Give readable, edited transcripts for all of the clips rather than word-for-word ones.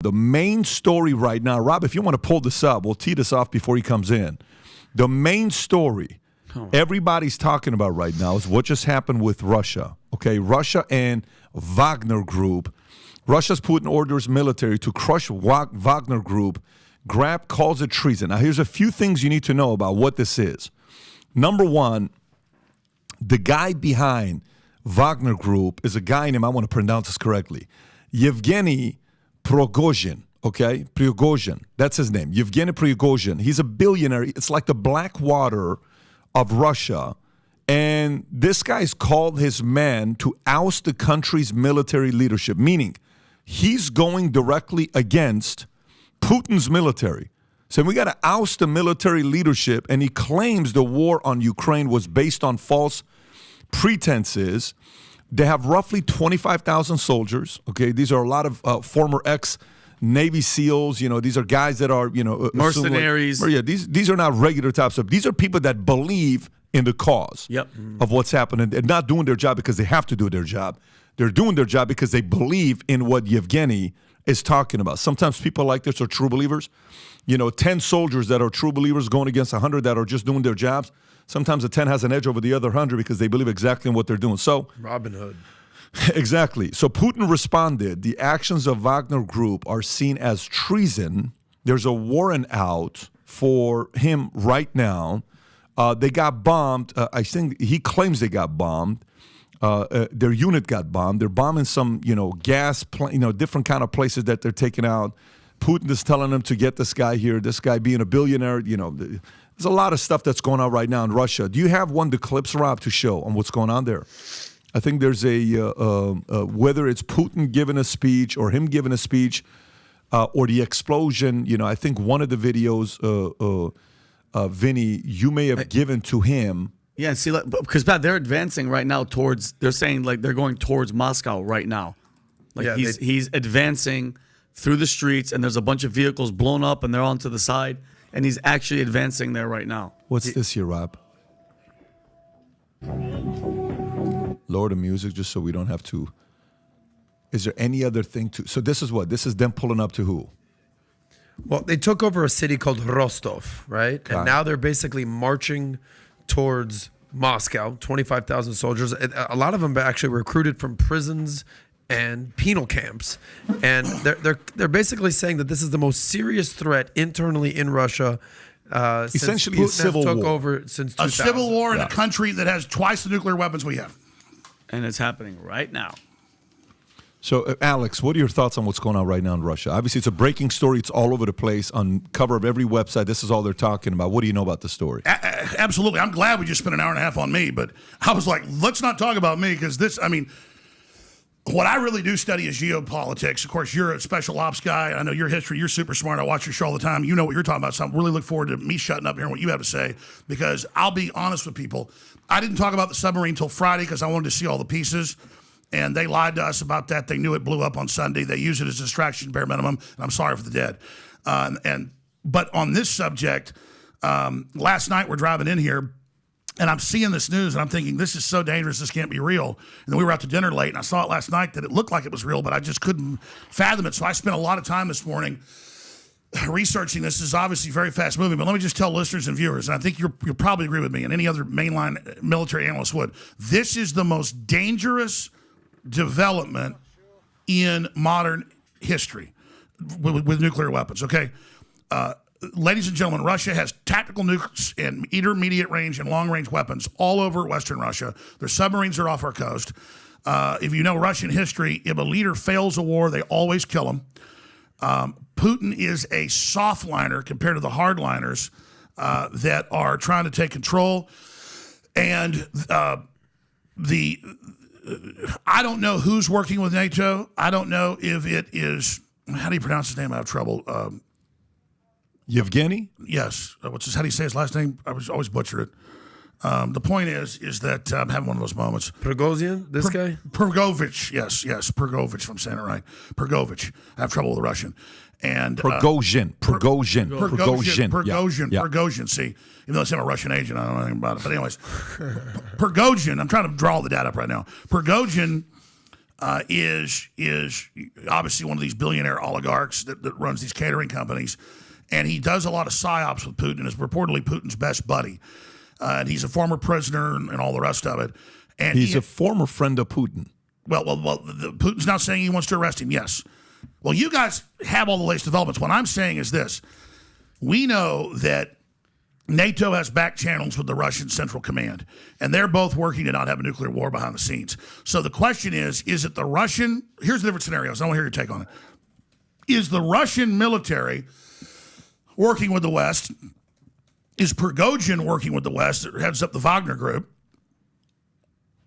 The main story right now, Rob, if you want to pull this up, we'll tee this off before he comes in. The main story everybody's talking about right now is what just happened with Russia. Okay, Russia and Wagner Group. Russia's Putin orders military to crush Wagner Group. Grab calls it treason. Now, here's a few things you need to know about what this is. Number one, the guy behind Wagner Group is a guy named, I want to pronounce this correctly, Yevgeny Prigozhin. Okay, Prigozhin, that's his name, Yevgeny Prigozhin. He's a billionaire. It's like the Blackwater of Russia. And this guy's called his men to oust the country's military leadership, meaning he's going directly against Putin's military. So we got to oust the military leadership, and he claims the war on Ukraine was based on false pretenses. They have roughly 25,000 soldiers. Okay, these are a lot of former ex-Navy SEALs. You know, these are guys that are, mercenaries. These are not regular types of. These are people that believe in the cause of what's happening and not doing their job because they have to do their job. They're doing their job because they believe in what Yevgeny is talking about. Sometimes people like this are true believers. 10 soldiers that are true believers going against 100 that are just doing their jobs. Sometimes the 10 has an edge over the other 100 because they believe exactly in what they're doing. So Robin Hood. Exactly. So Putin responded, the actions of Wagner Group are seen as treason. There's a warrant out for him right now. They got bombed. I think he claims they got bombed. Their unit got bombed. They're bombing some, gas, different kind of places that they're taking out. Putin is telling them to get this guy here, this guy being a billionaire. There's a lot of stuff that's going on right now in Russia. Do you have one of the clips, Rob, to show on what's going on there? I think there's whether it's Putin giving a speech or him giving a speech or the explosion. I think one of the videos, Vinny, you may have given to him. Yeah, see, because they're advancing right now towards. They're saying they're going towards Moscow right now. He's advancing through the streets, and there's a bunch of vehicles blown up, and they're on to the side, and he's actually advancing there right now. What's this here, Rob? Lower the music just so we don't have to. Is there any other thing to? So this is what? This is them pulling up to who? Well, they took over a city called Rostov, right? Okay. And now they're basically marching towards Moscow, 25,000 soldiers. A lot of them actually recruited from prisons and penal camps. And they're basically saying that this is the most serious threat internally in Russia essentially since Putin a civil took war. Over since 2000. A civil war in a country that has twice the nuclear weapons we have. And it's happening right now. So, Alex, what are your thoughts on what's going on right now in Russia? Obviously, it's a breaking story. It's all over the place on cover of every website. This is all they're talking about. What do you know about the story? Absolutely. I'm glad we just spent an hour and a half on me, but I was like, let's not talk about me because what I really do study is geopolitics. Of course, you're a special ops guy. I know your history. You're super smart. I watch your show all the time. You know what you're talking about. So I really look forward to me shutting up here and what you have to say because I'll be honest with people. I didn't talk about the submarine until Friday because I wanted to see all the pieces. And they lied to us about that. They knew it blew up on Sunday. They used it as a distraction, bare minimum. And I'm sorry for the dead. But on this subject, last night we're driving in here, and I'm seeing this news, and I'm thinking, this is so dangerous, this can't be real. And then we were out to dinner late, and I saw it last night that it looked like it was real, but I just couldn't fathom it. So I spent a lot of time this morning researching this. This is obviously very fast moving, but let me just tell listeners and viewers, and I think you'll probably agree with me, and any other mainline military analyst would. This is the most dangerous development in modern history with nuclear weapons, okay? Ladies and gentlemen, Russia has tactical nukes and intermediate range and long range weapons all over Western Russia. Their submarines are off our coast. If you know Russian history, if a leader fails a war, they always kill him. Putin is a softliner compared to the hardliners that are trying to take control. And I don't know who's working with NATO. I don't know if it is, how do you pronounce his name? I have trouble. Yevgeny? Yes. How do you say his last name? I always butcher it. The point is that I'm having one of those moments. Prigozhin, this guy? Prigozhin, yes, Prigozhin, if I'm saying it right. Prigozhin. I have trouble with the Russian. And Prigozhin. See, even though it's in a Russian agent, I don't know anything about it. But anyways, Prigozhin, I'm trying to draw the data up right now. Prigozhin is obviously one of these billionaire oligarchs that runs these catering companies, and he does a lot of psyops with Putin. Is reportedly Putin's best buddy, and he's a former prisoner and all the rest of it. And he's a former friend of Putin. Well, Putin's now saying he wants to arrest him. Yes. Well, you guys have all the latest developments. What I'm saying is this: we know that NATO has back channels with the Russian Central Command, and they're both working to not have a nuclear war behind the scenes. So the question is it the Russian? Here's the different scenarios. I want to hear your take on it. Is the Russian military working with the West? Is Prigozhin working with the West that heads up the Wagner Group?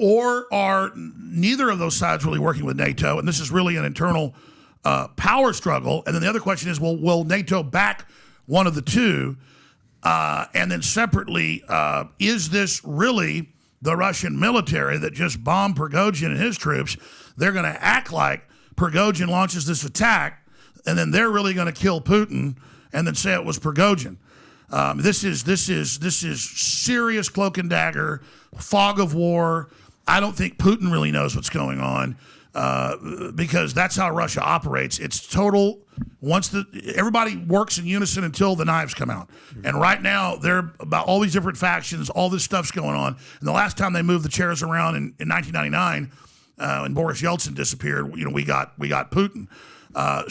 Or are neither of those sides really working with NATO? And this is really an internal power struggle. And then the other question is, well, will NATO back one of the two? And then separately, is this really the Russian military that just bombed Prigozhin and his troops? They're going to act like Prigozhin launches this attack, and then they're really going to kill Putin and then say it was Prigozhin. This is serious cloak and dagger, fog of war. I don't think Putin really knows what's going on because that's how Russia operates. It's total. Everybody works in unison until the knives come out. And right now, they're about all these different factions, all this stuff's going on. And the last time they moved the chairs around in 1999, when Boris Yeltsin disappeared, we got Putin.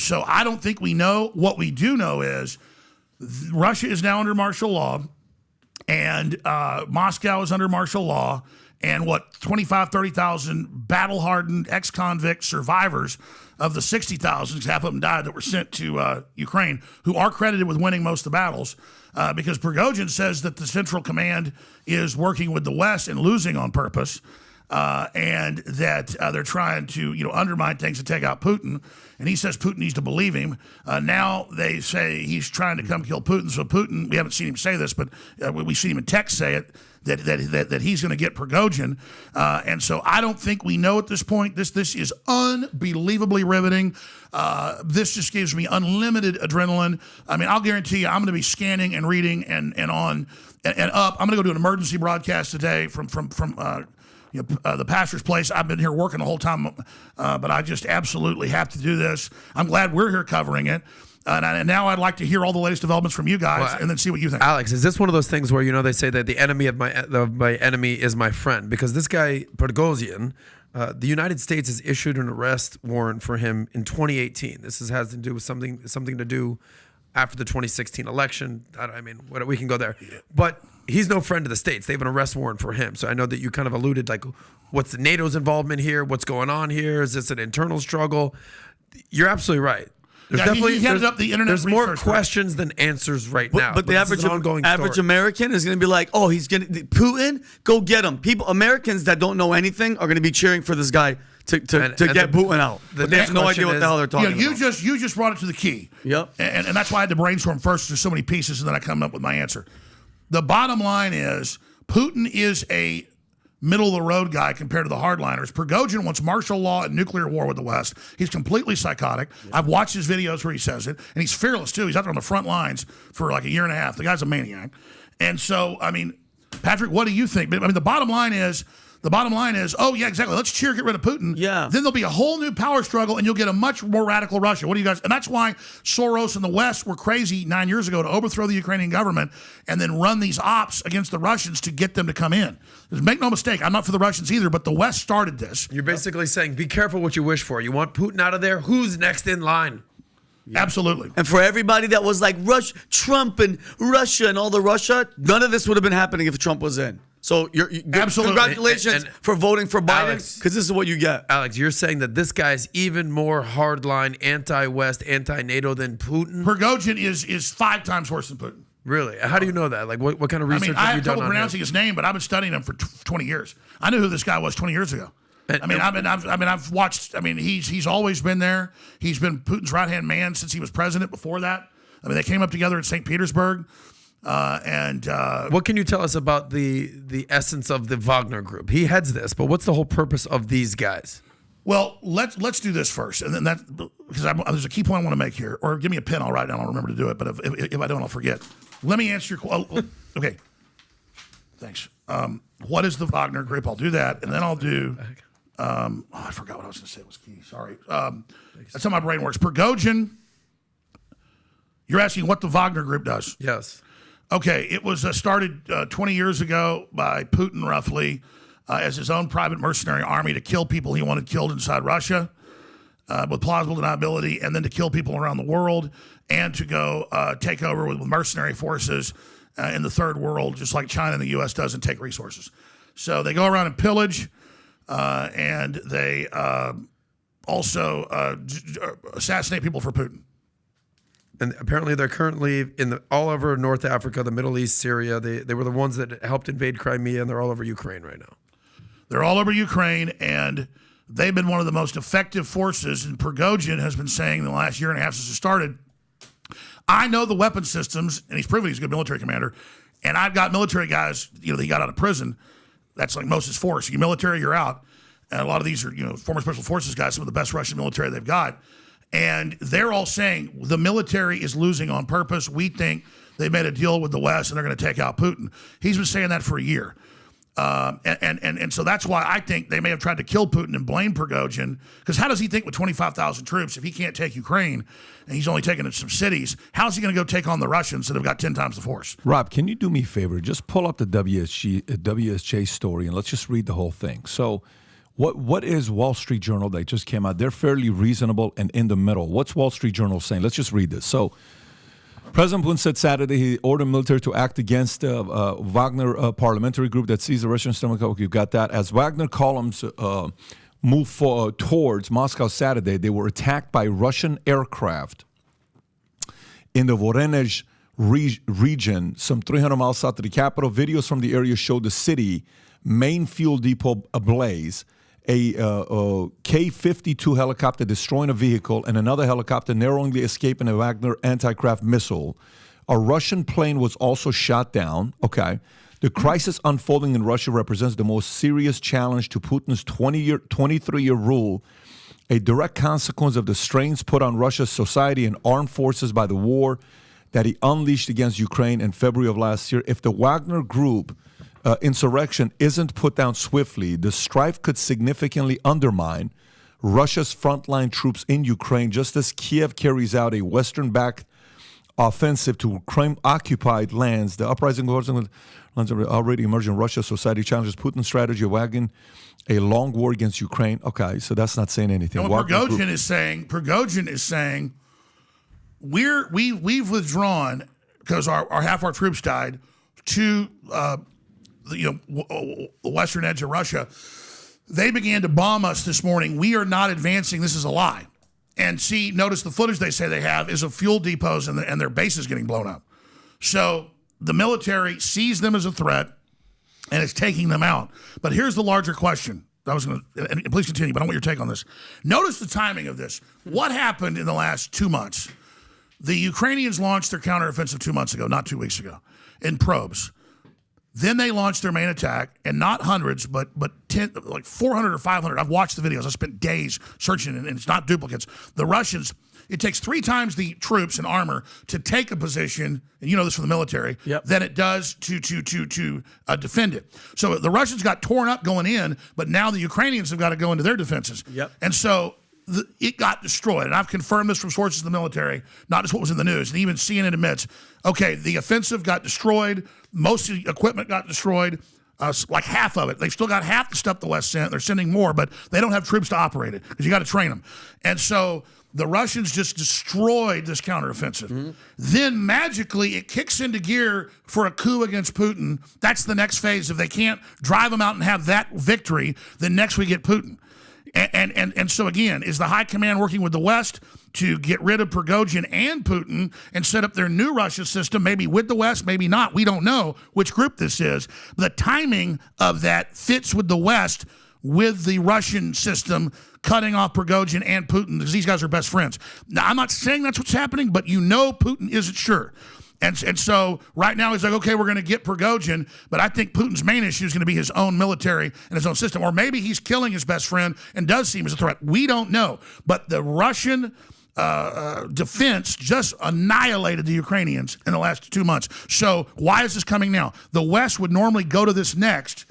So I don't think we know. What we do know is Russia is now under martial law, and Moscow is under martial law. And 30,000 battle-hardened ex-convict survivors of the 60,000, half of them died, that were sent to Ukraine, who are credited with winning most of the battles, because Prigozhin says that the Central Command is working with the West and losing on purpose, and that they're trying to undermine things to take out Putin. And he says Putin needs to believe him. Now they say he's trying to come kill Putin. So Putin, we haven't seen him say this, but we've seen him in text say it, that he's going to get Prigozhin. And so I don't think we know at this point. This is unbelievably riveting. This just gives me unlimited adrenaline. I mean, I'll guarantee you I'm going to be scanning and reading and up. I'm going to go do an emergency broadcast today from the pastor's place. I've been here working the whole time, but I just absolutely have to do this. I'm glad we're here covering it. And now I'd like to hear all the latest developments from you guys, and then see what you think. Alex, is this one of those things where they say that the enemy of my enemy is my friend? Because this guy Prigozhin, the United States has issued an arrest warrant for him in 2018. This has to do with something to do after the 2016 election. I mean, we can go there, but he's no friend of the states. They have an arrest warrant for him. So I know that you kind of alluded, like, what's the NATO's involvement here? What's going on here? Is this an internal struggle? You're absolutely right. He headed up the internet. There's more questions than answers right now. But the average American is going to be like, oh, he's going to Putin, go get him. Americans that don't know anything are going to be cheering for this guy to get Putin out. But they have no idea what the hell they're talking about. You just brought it to the key. Yep. And that's why I had to brainstorm first. There's so many pieces, and then I come up with my answer. The bottom line is Putin is a middle-of-the-road guy compared to the hardliners. Prigozhin wants martial law and nuclear war with the West. He's completely psychotic. I've watched his videos where he says it, and he's fearless, too. He's out there on the front lines for like a year and a half. The guy's a maniac. And so, I mean, Patrick, what do you think? I mean, the bottom line is, oh, yeah, exactly. Let's get rid of Putin. Yeah. Then there'll be a whole new power struggle, and you'll get a much more radical Russia. What do you guys? And that's why Soros and the West were crazy 9 years ago to overthrow the Ukrainian government and then run these ops against the Russians to get them to come in. Make no mistake, I'm not for the Russians either, but the West started this. You're basically saying, be careful what you wish for. You want Putin out of there? Who's next in line? Yeah. Absolutely. And for everybody that was like, Trump and Russia and all the Russia, none of this would have been happening if Trump was in. So absolutely. Congratulations for voting for Biden, because this is what you get. Alex, you're saying that this guy's even more hardline, anti-West, anti-NATO than Putin? Prigozhin is 5 times worse than Putin. Really? How do you know that? Like, what kind of research have you done on him? I have trouble pronouncing his name, but I've been studying him for 20 years. I knew who this guy was 20 years ago. I've watched. I mean, he's always been there. He's been Putin's right-hand man since he was president. Before that, I mean, they came up together in St. Petersburg. What can you tell us about the essence of the Wagner Group? He heads this, but what's the whole purpose of these guys? Well, let's do this first, and then because there's a key point I want to make here. Or give me a pen, I'll write down. I'll remember to do it. But if I don't, I'll forget. Let me answer your question. Okay, thanks. What is the Wagner Group? I'll do that, and then I'll do I forgot what I was going to say. It was key. Sorry. That's how my brain works. Prigozhin, you're asking what the Wagner Group does. Yes. Okay, it was started 20 years ago by Putin, roughly, as his own private mercenary army to kill people he wanted killed inside Russia with plausible deniability, and then to kill people around the world, and to go take over with mercenary forces in the third world, just like China and the U.S. does, and take resources. So they go around and pillage, and they also assassinate people for Putin. And apparently they're currently all over North Africa, the Middle East, Syria. They were the ones that helped invade Crimea, and they're all over Ukraine right now. They're all over Ukraine, and they've been one of the most effective forces. And Prigozhin has been saying in the last year and a half since it started, I know the weapon systems, and he's proven he's a good military commander, and I've got military guys, that he got out of prison. That's like most of his force. You military, you're out. And a lot of these are, former special forces guys, some of the best Russian military they've got. And they're all saying the military is losing on purpose. We think they made a deal with the West and they're going to take out Putin. He's been saying that for a year. And so that's why I think they may have tried to kill Putin and blame Prigozhin. Because how does he think with 25,000 troops, if he can't take Ukraine and he's only taking some cities, how's he going to go take on the Russians that have got 10 times the force? Rob, can you do me a favor? Just pull up the WSJ story and let's just read the whole thing. So what is Wall Street Journal that just came out? They're fairly reasonable and in the middle. What's Wall Street Journal saying? Let's just read this. So President Putin said Saturday he ordered military to act against Wagner parliamentary group that sees the Russian stomach. You've got that. As Wagner columns move towards Moscow Saturday, they were attacked by Russian aircraft in the Voronezh region, some 300 miles south of the capital. Videos from the area show the city main fuel depot ablaze. A K-52 helicopter destroying a vehicle and another helicopter narrowly escaping a Wagner anti-craft missile. A Russian plane was also shot down. Okay. The crisis unfolding in Russia represents the most serious challenge to Putin's 23-year rule, a direct consequence of the strains put on Russia's society and armed forces by the war that he unleashed against Ukraine in February of last year. If the Wagner Group insurrection isn't put down swiftly, the strife could significantly undermine Russia's frontline troops in Ukraine, just as Kiev carries out a Western-backed offensive to Ukraine-occupied lands. The uprising lands are already emerging in Russia's society challenges Putin's strategy of waging a long war against Ukraine. Okay, so that's not saying anything. And what Prigozhin is saying, we've withdrawn because our half our troops died to the western edge of Russia. They began to bomb us this morning. We are not advancing. This is a lie. And see, notice the footage they say they have is of fuel depots and their bases getting blown up. So the military sees them as a threat and is taking them out. But here's the larger question. And please continue, but I want your take on this. Notice the timing of this. What happened in the last 2 months? The Ukrainians launched their counteroffensive 2 months ago, not 2 weeks ago, in probes. Then they launched their main attack, and not hundreds, but 10, like 400 or 500. I've watched the videos. I spent days searching, and it's not duplicates. The Russians, it takes 3 times the troops and armor to take a position, and you know this from the military, than it does to defend it. So the Russians got torn up going in, but now the Ukrainians have got to go into their defenses. And so it got destroyed. And I've confirmed this from sources in the military, not just what was in the news. And even CNN admits, okay, the offensive got destroyed. Most of the equipment got destroyed, like half of it. They've still got half the stuff the West sent. They're sending more, but they don't have troops to operate it because you got to train them. And so the Russians just destroyed this counteroffensive. Then magically it kicks into gear for a coup against Putin. That's the next phase. If they can't drive them out and have that victory, then next we get Putin. And so again, is the high command working with the West to get rid of Prigozhin and Putin and set up their new Russia system, maybe with the West, maybe not. We don't know which group this is. The timing of that fits with the West with the Russian system cutting off Prigozhin and Putin because these guys are best friends. Now, I'm not saying that's what's happening, but you know Putin isn't sure. And so right now he's like, okay, we're going to get Prigozhin, but I think Putin's main issue is going to be his own military and his own system. Or maybe he's killing his best friend and does see him as a threat. We don't know. But the Russian defense just annihilated the Ukrainians in the last 2 months. So why is this coming now? The West would normally go to this next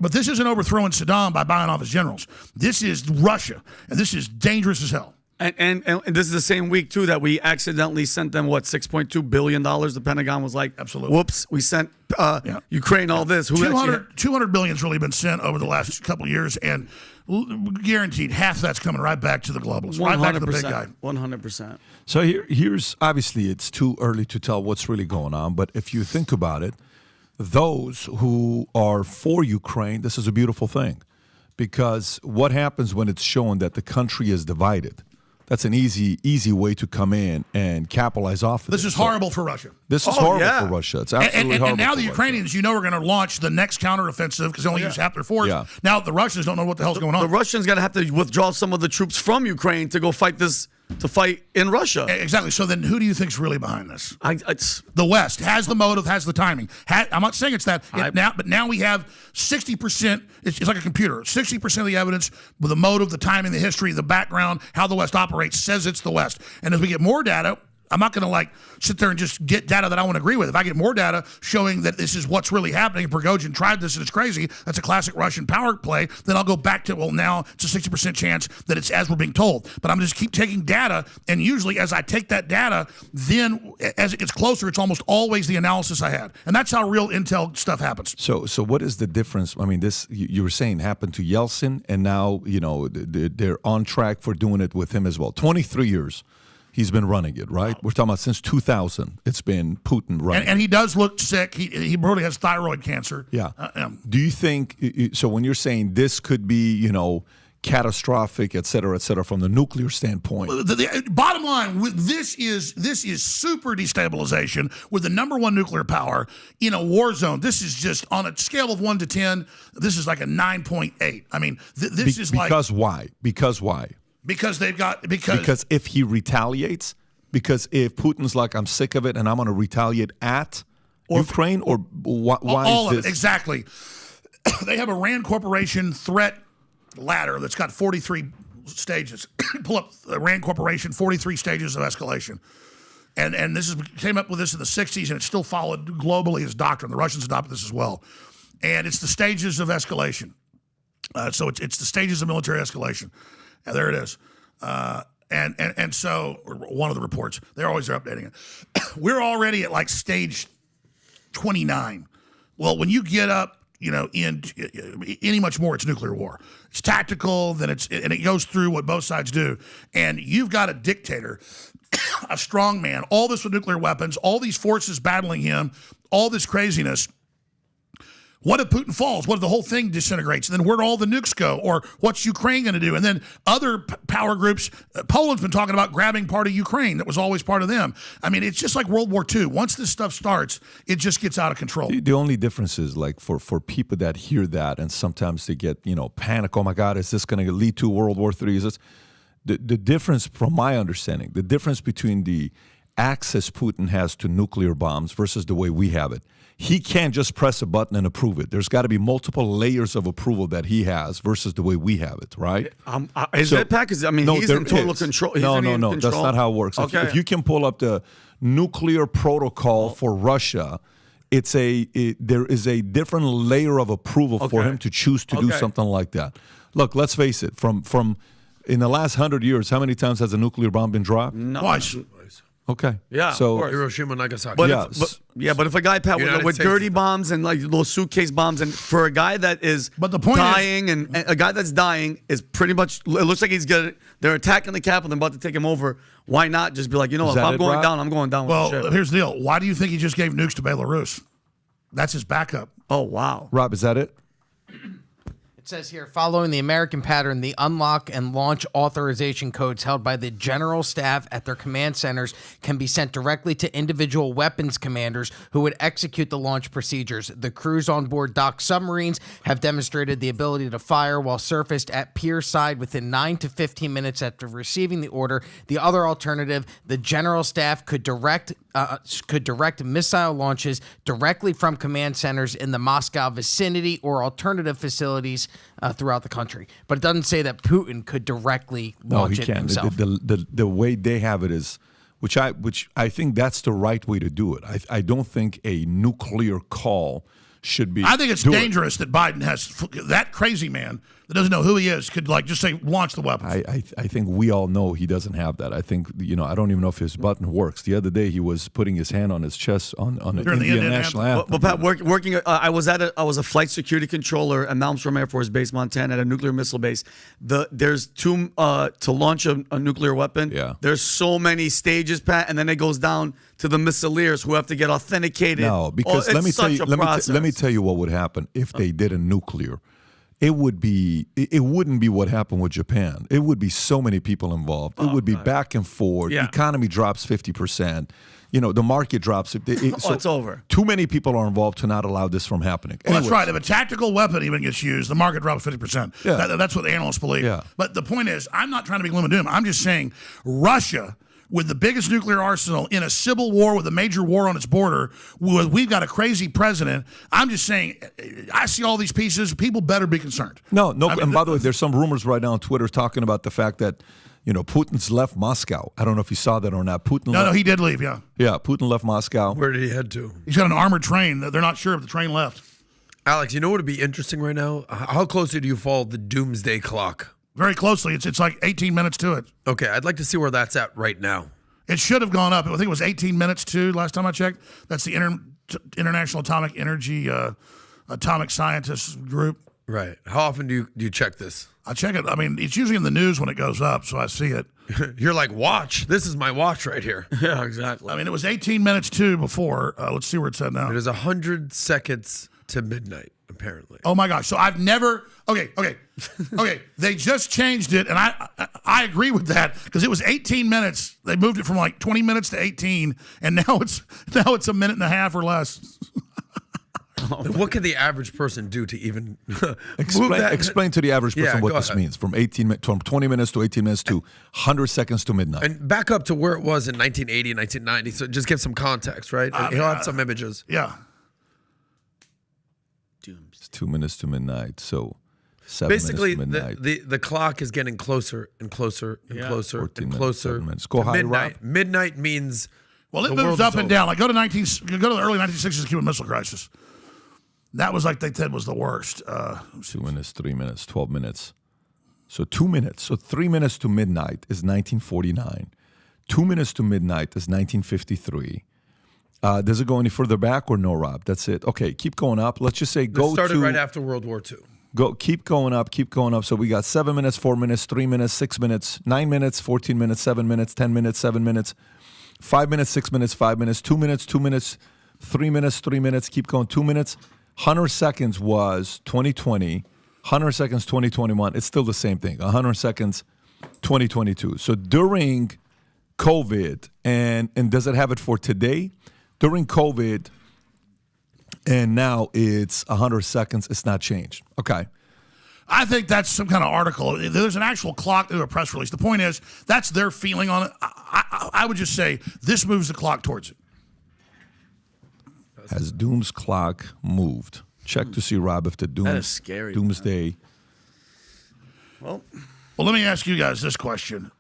But this isn't overthrowing Saddam by buying off his generals. This is Russia, and this is dangerous as hell. And this is the same week, too, that we accidentally sent them, $6.2 billion? The Pentagon was like, absolutely. Whoops, we sent Ukraine all this. 200 billion has really been sent over the last couple of years, and guaranteed half of that's coming right back to the globalists, right back to the big guy. 100%. So here's, obviously, it's too early to tell what's really going on, but if you think about it, those who are for Ukraine, this is a beautiful thing, because what happens when it's shown that the country is divided? That's an easy way to come in and capitalize off of this. This is horrible for Russia. This is horrible for Russia. It's absolutely horrible. And now the Russia. Ukrainians, are going to launch the next counteroffensive because they only use half their force. Yeah. Now the Russians don't know what the hell's going on. The Russians going to have to withdraw some of the troops from Ukraine to go fight in Russia. Exactly. So then who do you think's really behind this? The West has the motive, has the timing. I'm not saying it's that but now we have 60%. It's like a computer. 60% of the evidence with the motive, the timing, the history, the background, how the West operates says it's the West. And as we get more data, I'm not going to sit there and just get data that I want to agree with. If I get more data showing that this is what's really happening, Prigozhin tried this and it's crazy, that's a classic Russian power play, then I'll go back to, well, now it's a 60% chance that it's as we're being told. But I'm just keep taking data, and usually as I take that data, then as it gets closer, it's almost always the analysis I had. And that's how real intel stuff happens. So what is the difference? I mean, this, you were saying, happened to Yeltsin, and now, they're on track for doing it with him as well. 23 years. He's been running it, right? We're talking about since 2000. It's been Putin running. And he does look sick. He really has thyroid cancer. Yeah. Do you think so? When you're saying this could be, catastrophic, et cetera, from the nuclear standpoint? The bottom line, this is super destabilization with the number one nuclear power in a war zone. This is just on a scale of 1 to 10. This is like a 9.8. I mean, this is because why? Because why? Because if he retaliates, because if Putin's like, I'm sick of it and I'm going to retaliate at Ukraine, or why all is of this? it, exactly. They have a RAND Corporation threat ladder that's got 43 stages. Pull up the RAND Corporation, 43 stages of escalation. And this came up with this in the 60s, and it's still followed globally as doctrine. The Russians adopted this as well. And it's the stages of escalation. So it's the stages of military escalation. And there it is. And so one of the reports, they're always updating it. We're already at stage 29. Well, when you get up, in any much more, it's nuclear war. It's tactical, and it goes through what both sides do. And you've got a dictator, a strong man, all this with nuclear weapons, all these forces battling him, all this craziness. What if Putin falls? What if the whole thing disintegrates? And then where do all the nukes go? Or what's Ukraine going to do? And then other power groups, Poland's been talking about grabbing part of Ukraine. That was always part of them. I mean, it's just like World War II. Once this stuff starts, it just gets out of control. The only difference is for people that hear that and sometimes they get, panic. Oh my God, is this going to lead to World War III? Is this the difference, from my understanding, the difference between the access Putin has to nuclear bombs versus the way we have it? He can't just press a button and approve it. There's got to be multiple layers of approval that he has versus the way we have it, right? Is it, Pat? Because, he's in total control. No. That's not how it works. Okay. If you can pull up the nuclear protocol for Russia, there is a different layer of approval for him to choose to do something like that. Look, let's face it. From in the last 100 years, how many times has a nuclear bomb been dropped? No. Twice. Okay. Yeah. So Hiroshima, Nagasaki. But if a guy, Pat, with dirty bombs and little suitcase bombs, and for a guy that is dying, and a guy that's dying is pretty much, it looks like he's good. They're attacking the capital and about to take him over. Why not just be like, if I'm going down, I'm going down. Well, here's the deal. Why do you think he just gave nukes to Belarus? That's his backup. Oh, wow. Rob, is that it? It says here, following the American pattern, the unlock and launch authorization codes held by the general staff at their command centers can be sent directly to individual weapons commanders who would execute the launch procedures. The crews on board docked submarines have demonstrated the ability to fire while surfaced at pier side within 9 to 15 minutes after receiving the order. The other alternative, the general staff could direct missile launches directly from command centers in the Moscow vicinity or alternative facilities throughout the country. But it doesn't say that Putin could directly launch it himself. The way they have it is, which I think that's the right way to do it. I don't think a nuclear call should be. I think it's dangerous that Biden has that crazy man that doesn't know who he is could just say launch the weapons. I think we all know he doesn't have that. I think I don't even know if his button works. The other day he was putting his hand on his chest on the Indian national anthem. Well, Pat, working. I was a flight security controller at Malmstrom Air Force Base, Montana, at a nuclear missile base. There's two to launch a nuclear weapon. Yeah. There's so many stages, Pat, and then it goes down to the missileers who have to get authenticated. No, because let me tell you what would happen if they did a nuclear. It wouldn't be what happened with Japan. It would be so many people involved. It would be back and forth. Yeah. Economy drops 50%. The market drops. It's over. Too many people are involved to not allow this from happening. Well, that's right. If a tactical weapon even gets used, the market drops 50%. Yeah. That's what the analysts believe. Yeah. But the point is, I'm not trying to be gloom and doom. I'm just saying Russia, with the biggest nuclear arsenal in a civil war with a major war on its border, we've got a crazy president. I'm just saying, I see all these pieces. People better be concerned. No. And by the way, there's some rumors right now on Twitter talking about the fact that, Putin's left Moscow. I don't know if you saw that or not. No, he did leave, yeah. Yeah, Putin left Moscow. Where did he head to? He's got an armored train. They're not sure if the train left. Alex, you know what would be interesting right now? How closely do you follow the doomsday clock? Very closely. It's like 18 minutes to it. Okay, I'd like to see where that's at right now. It should have gone up. I think it was 18 minutes to last time I checked. That's the International Atomic Energy Atomic Scientists Group. Right. How often do you check this? I check it. I mean, it's usually in the news when it goes up, so I see it. You're like, watch. This is my watch right here. Yeah, exactly. I mean, it was 18 minutes to before. Let's see where it's at now. It is 100 seconds to midnight, apparently. Oh my gosh! So I've never. Okay. They just changed it, and I agree with that because it was 18 minutes. They moved it from like 20 minutes to 18, and now it's a minute and a half or less. What can the average person do to even explain to the average person what this means from 20 minutes to 18 minutes to 100 seconds to midnight? And back up to where it was in 1980, 1990. So just give some context, right? He'll have some images. Yeah. It's 2 minutes to midnight. So 7 basically, minutes to midnight. the clock is getting closer and closer and closer and closer. Minutes. Go high, midnight. Rob. Midnight means it moves up and down. Like go to the early 1960s Cuban Missile Crisis. That was like they said was the worst. 2 minutes, 3 minutes, 12 minutes. So 2 minutes. So 3 minutes to midnight is 1949. 2 minutes to midnight is 1953. Does it go any further back or no, Rob? That's it. Okay, keep going up. Let's just say It started right after World War II. Keep going up. So we got 7 minutes, 4 minutes, 3 minutes, 6 minutes, 9 minutes, 14 minutes, 7 minutes, 10 minutes, 7 minutes, 5 minutes, 6 minutes, 5 minutes, 2 minutes, 2 minutes, 3 minutes, 3 minutes. Keep going. 2 minutes. 100 seconds was 2020. 100 seconds 2021. It's still the same thing. 100 seconds 2022. So during COVID, and does it have it for today? During COVID, and now it's 100 seconds. It's not changed. Okay. I think that's some kind of article. There's an actual clock to a press release. The point is, that's their feeling on it. I would just say this moves the clock towards it. Has Doom's clock moved? Check to see, Rob, if the That is scary, Doomsday. Well, let me ask you guys this question.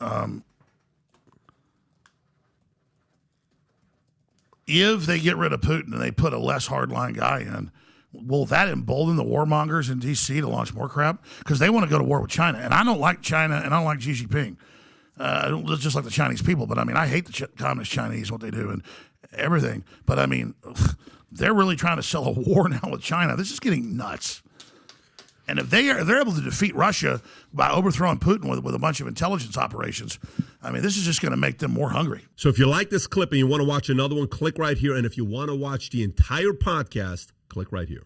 If they get rid of Putin and they put a less hardline guy in, will that embolden the warmongers in D.C. to launch more crap? Because they want to go to war with China. And I don't like China, and I don't like Xi Jinping. It's just like the Chinese people. But, I mean, I hate the communist Chinese, what they do and everything. But, I mean, they're really trying to sell a war now with China. This is getting nuts. And if they're able to defeat Russia by overthrowing Putin with a bunch of intelligence operations, I mean, this is just going to make them more hungry. So if you like this clip and you want to watch another one, click right here. And if you want to watch the entire podcast, click right here.